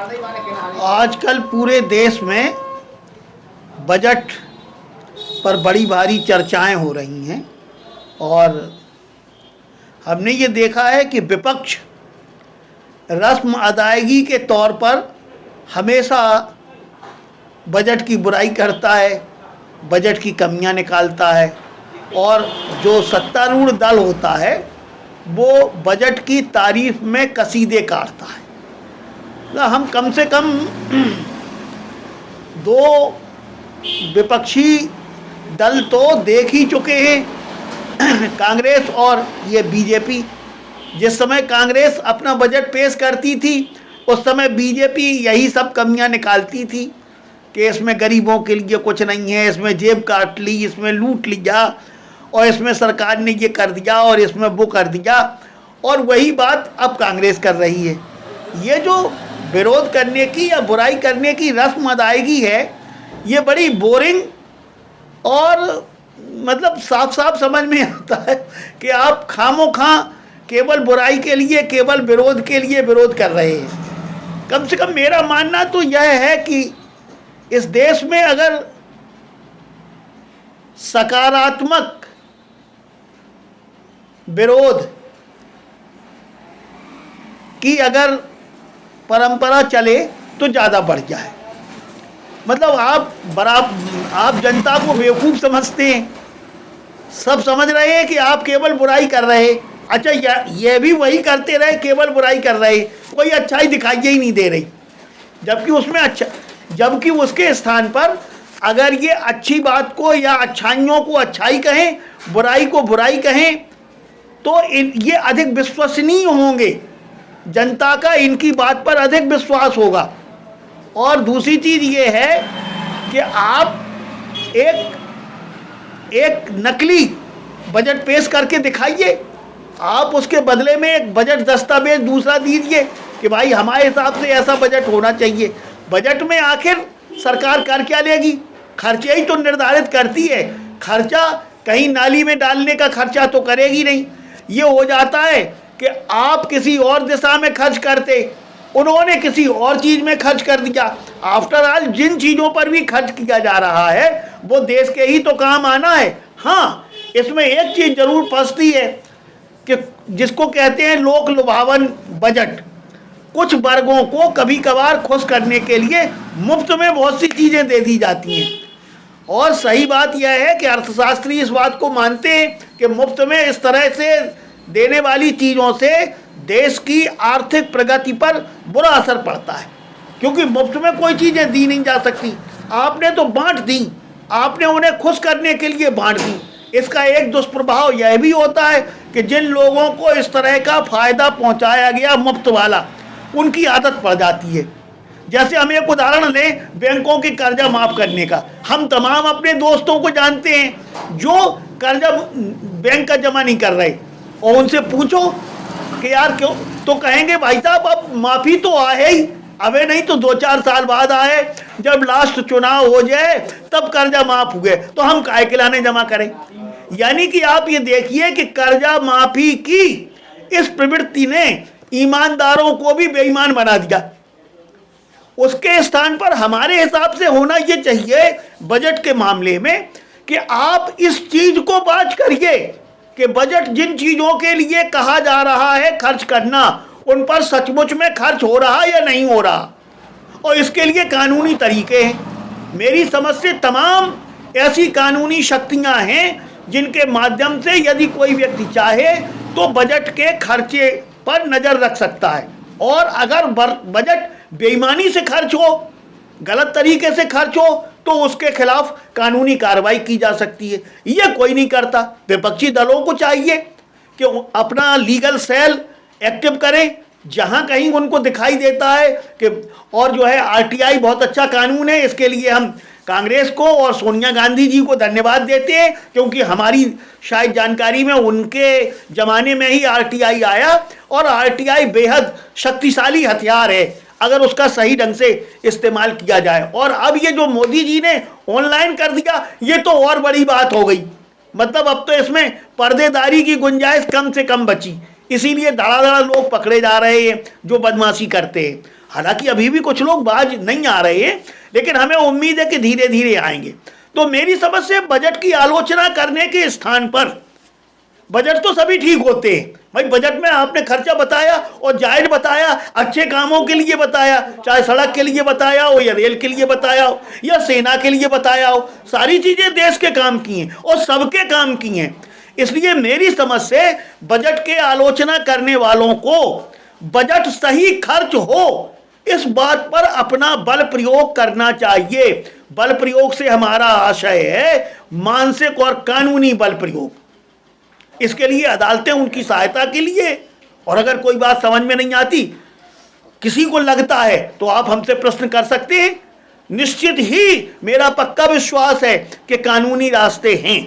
आजकल पूरे देश में बजट पर बड़ी भारी चर्चाएं हो रही हैं और हमने ये देखा है कि विपक्ष रस्म अदायगी के तौर पर हमेशा बजट की बुराई करता है, बजट की कमियां निकालता है और जो सत्तारूढ़ दल होता है वो बजट की तारीफ में कसीदे काटता है। तो हम कम से कम दो विपक्षी दल तो देख ही चुके हैं, कांग्रेस और ये बीजेपी। जिस समय कांग्रेस अपना बजट पेश करती थी उस समय बीजेपी यही सब कमियां निकालती थी कि इसमें गरीबों के लिए कुछ नहीं है, इसमें जेब काट ली, इसमें लूट लिया और इसमें सरकार ने ये कर दिया और इसमें वो कर दिया। और वही बात अब कांग्रेस कर रही है। ये जो विरोध करने की या बुराई करने की रस्म अदायगी है, ये बड़ी बोरिंग और मतलब साफ साफ समझ में आता है कि आप खामोखा केवल बुराई के लिए, केवल विरोध के लिए विरोध कर रहे हैं। कम से कम मेरा मानना तो यह है कि इस देश में अगर सकारात्मक विरोध की अगर परंपरा चले तो ज़्यादा बढ़ जाए। मतलब आप जनता को बेवकूफ़ समझते हैं, सब समझ रहे हैं कि आप केवल बुराई कर रहे हैं। अच्छा, ये भी वही करते रहे, केवल बुराई कर रहे, कोई अच्छाई दिखाई ही नहीं दे रही। जबकि उसके स्थान पर अगर ये अच्छी बात को या अच्छाइयों को अच्छाई कहें, बुराई को बुराई कहें तो ये अधिक विश्वसनीय होंगे, जनता का इनकी बात पर अधिक विश्वास होगा। और दूसरी चीज़ ये है कि आप एक नकली बजट पेश करके दिखाइए, आप उसके बदले में एक बजट दस्तावेज दूसरा दीजिए कि भाई हमारे हिसाब से ऐसा बजट होना चाहिए। बजट में आखिर सरकार कर क्या लेगी? खर्चे ही तो निर्धारित करती है। खर्चा कहीं नाली में डालने का खर्चा तो करेगी नहीं। ये हो जाता है कि आप किसी और दिशा में खर्च करते, उन्होंने किसी और चीज़ में खर्च कर दिया। आफ्टर ऑल जिन चीज़ों पर भी खर्च किया जा रहा है वो देश के ही तो काम आना है। हाँ, इसमें एक चीज़ जरूर फंसती है कि जिसको कहते हैं लोक लुभावन बजट, कुछ वर्गों को कभी कभार खुश करने के लिए मुफ्त में बहुत सी चीज़ें दे दी जाती हैं। और सही बात यह है कि अर्थशास्त्री इस बात को मानते हैं कि मुफ्त में इस तरह से देने वाली चीज़ों से देश की आर्थिक प्रगति पर बुरा असर पड़ता है, क्योंकि मुफ्त में कोई चीज़ें दी नहीं जा सकती। आपने तो बांट दी, आपने उन्हें खुश करने के लिए बांट दी। इसका एक दुष्प्रभाव यह भी होता है कि जिन लोगों को इस तरह का फ़ायदा पहुंचाया गया मुफ्त वाला, उनकी आदत पड़ जाती है। जैसे हम एक उदाहरण लें बैंकों के कर्जा माफ़ करने का। हम तमाम अपने दोस्तों को जानते हैं जो कर्जा बैंक का जमा नहीं कर रहे, और उनसे पूछो कि यार क्यों, तो कहेंगे भाई साहब अब माफ़ी तो आए ही, अबे नहीं तो 2-4 साल बाद आए, जब लास्ट चुनाव हो जाए तब कर्जा माफ़ हुए तो हम काहे के लाने जमा करें। यानी कि आप ये देखिए कि कर्जा माफ़ी की इस प्रवृत्ति ने ईमानदारों को भी बेईमान बना दिया। उसके स्थान पर हमारे हिसाब से होना ये चाहिए बजट के मामले में कि आप इस चीज़ को बात करिए कि बजट जिन चीज़ों के लिए कहा जा रहा है खर्च करना, उन पर सचमुच में खर्च हो रहा या नहीं हो रहा, और इसके लिए कानूनी तरीके हैं। मेरी समझ से तमाम ऐसी कानूनी शक्तियां हैं जिनके माध्यम से यदि कोई व्यक्ति चाहे तो बजट के खर्चे पर नज़र रख सकता है। और अगर बजट बेईमानी से खर्च हो, गलत तरीके से खर्च हो, तो उसके खिलाफ कानूनी कार्रवाई की जा सकती है। ये कोई नहीं करता। विपक्षी दलों को चाहिए कि अपना लीगल सेल एक्टिव करें जहां कहीं उनको दिखाई देता है कि, और जो है आरटीआई बहुत अच्छा कानून है, इसके लिए हम कांग्रेस को और सोनिया गांधी जी को धन्यवाद देते हैं, क्योंकि हमारी शायद जानकारी में उनके ज़माने में ही आरटीआई आया, और आरटीआई बेहद शक्तिशाली हथियार है अगर उसका सही ढंग से इस्तेमाल किया जाए। और अब ये जो मोदी जी ने ऑनलाइन कर दिया, ये तो और बड़ी बात हो गई। मतलब अब तो इसमें पर्देदारी की गुंजाइश कम से कम बची, इसीलिए धड़ाधड़ लोग पकड़े जा रहे हैं जो बदमाशी करते हैं। हालांकि अभी भी कुछ लोग बाज नहीं आ रहे हैं, लेकिन हमें उम्मीद है कि धीरे धीरे आएंगे। तो मेरी समझ से बजट की आलोचना करने के स्थान पर बजट तो सभी ठीक होते हैं भाई। बजट में आपने खर्चा बताया और जायज बताया, अच्छे कामों के लिए बताया, चाहे सड़क के लिए बताया हो या रेल के लिए बताया हो या सेना के लिए बताया हो, सारी चीजें देश के काम की हैं और सबके काम की हैं। इसलिए मेरी समझ से बजट के आलोचना करने वालों को बजट सही खर्च हो इस बात पर अपना बल प्रयोग करना चाहिए। बल प्रयोग से हमारा आशय है मानसिक और कानूनी बल प्रयोग। इसके लिए अदालतें उनकी सहायता के लिए, और अगर कोई बात समझ में नहीं आती, किसी को लगता है तो आप हमसे प्रश्न कर सकते हैं। निश्चित ही मेरा पक्का विश्वास है कि कानूनी रास्ते हैं।